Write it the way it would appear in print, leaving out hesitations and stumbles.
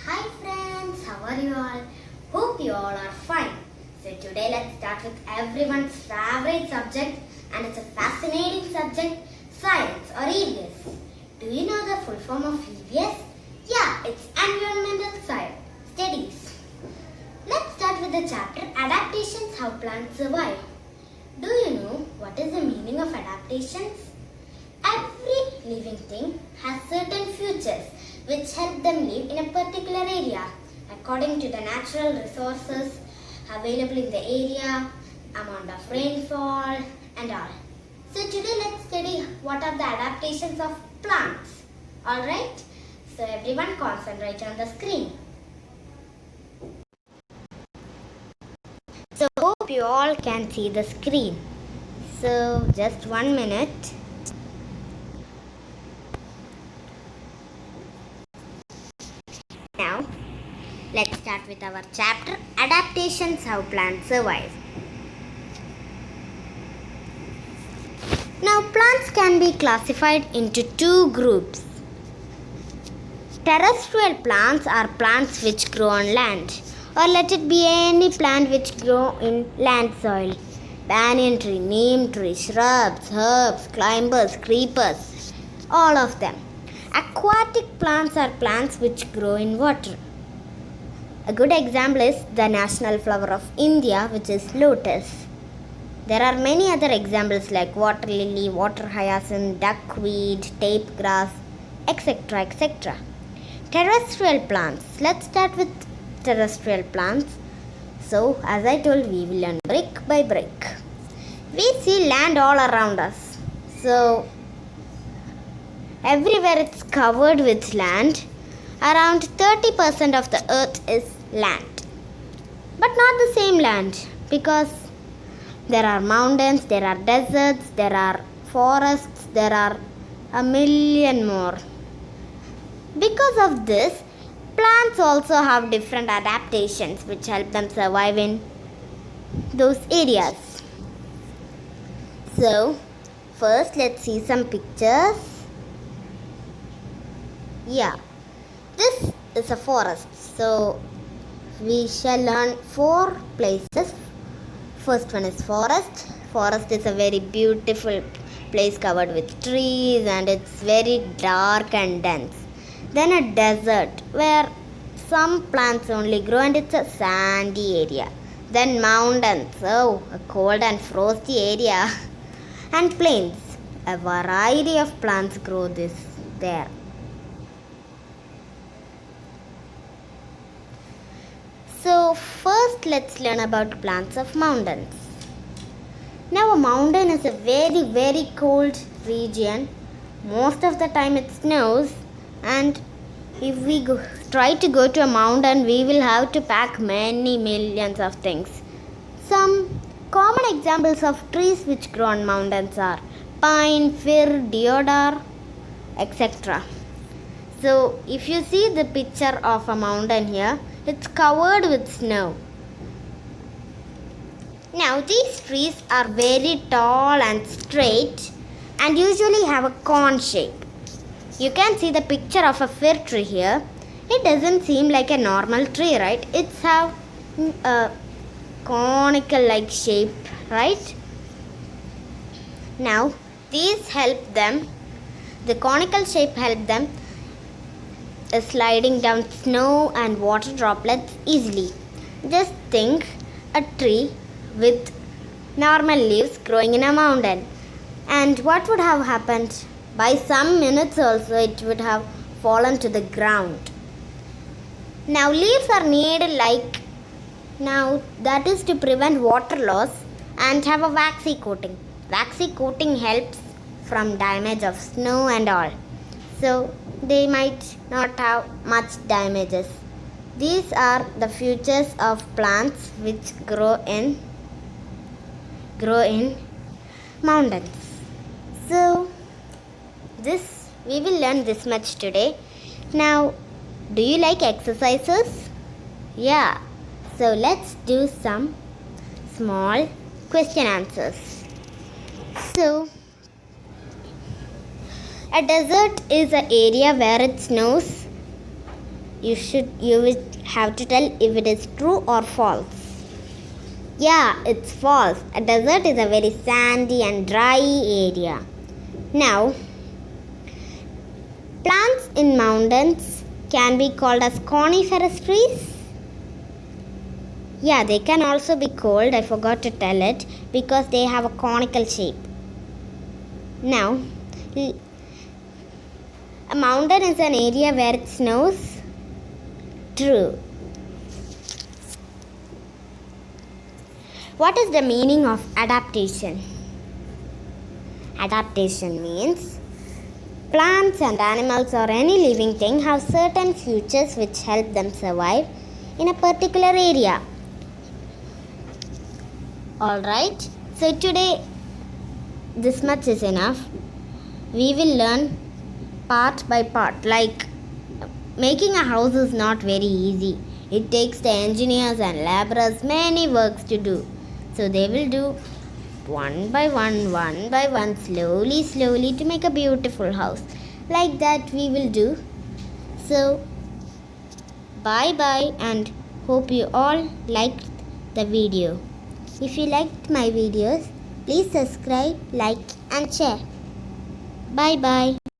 Hi friends, how are you all? Hope you all are fine. So today let's start with everyone's favorite subject, and it's a fascinating subject, science or EVS. Do you know the full form of EVS? Yeah, it's Environmental Science Studies. Let's start with the chapter Adaptations, How Plants Survive. Do you know what is the meaning of adaptations? Every living thing has certain features which help them live in a particular area according to the natural resources available in the area, amount of rainfall and all. So today let's study what are the adaptations of plants. Alright? So everyone concentrate on the screen. So hope you all can see the screen. So just 1 minute. Now, let's start with our chapter Adaptations, How Plants Survive. Now, plants can be classified into two groups. Terrestrial plants are plants which grow on land, or let it be any plant which grow in land soil. Banyan tree, neem tree, shrubs, herbs, climbers, creepers, all of them. Aquatic plants are plants which grow in water. A good example is the national flower of India, which is lotus. There are many other examples like water lily, water hyacinth, duckweed, tape grass, etc. etc. Terrestrial plants. Let's start with terrestrial plants. So, as I told, we will learn brick by brick. We see land all around us. So, everywhere it's covered with land. Around 30% of the earth is land. But not the same land, because there are mountains, there are deserts, there are forests, there are a million more. Because of this, plants also have different adaptations which help them survive in those areas. So, first let's see some pictures. Yeah, this is a forest. So, we shall learn 4 places. First one is forest. Forest is a very beautiful place covered with trees and it's very dark and dense. Then a desert where some plants only grow and it's a sandy area. Then mountains, a cold and frosty area. And plains, a variety of plants grow there. So first let's learn about plants of mountains. Now a mountain is a very cold region. Most of the time it snows, and if we try to go to a mountain, we will have to pack many millions of things. Some common examples of trees which grow on mountains are pine, fir, deodar, etc. So if you see the picture of a mountain here, it's covered with snow. Now these trees are very tall and straight and usually have a cone shape. You can see the picture of a fir tree here. It doesn't seem like a normal tree, right? It's have a conical like shape, right? Now these help them, the conical shape help them sliding down snow and water droplets easily. Just think a tree with normal leaves growing in a mountain, and what would have happened? By some minutes also it would have fallen to the ground. Now leaves are needed that is to prevent water loss and have a waxy coating. Waxy coating helps from damage of snow and all. So they might not have much damages. These are the features of plants which grow in mountains. So we will learn this much today. Now, do you like exercises? Yeah. So let's do some small question answers. So, a desert is an area where it snows you will have to tell if it is true or false. Yeah, it's false. A desert is a very sandy and dry area. Now, plants in mountains can be called as coniferous trees. Yeah, they can also be called, I forgot to tell it, because they have a conical shape. Now, a mountain is an area where it snows. True. What is the meaning of adaptation? Adaptation means plants and animals or any living thing have certain features which help them survive in a particular area. Alright, so today this much is enough. We will learn part by part. Like making a house is not very easy. It takes the engineers and laborers many works to do. So they will do one by one, slowly to make a beautiful house. Like that we will do. So bye and hope you all liked the video. If you liked my videos, please subscribe, like and share. Bye.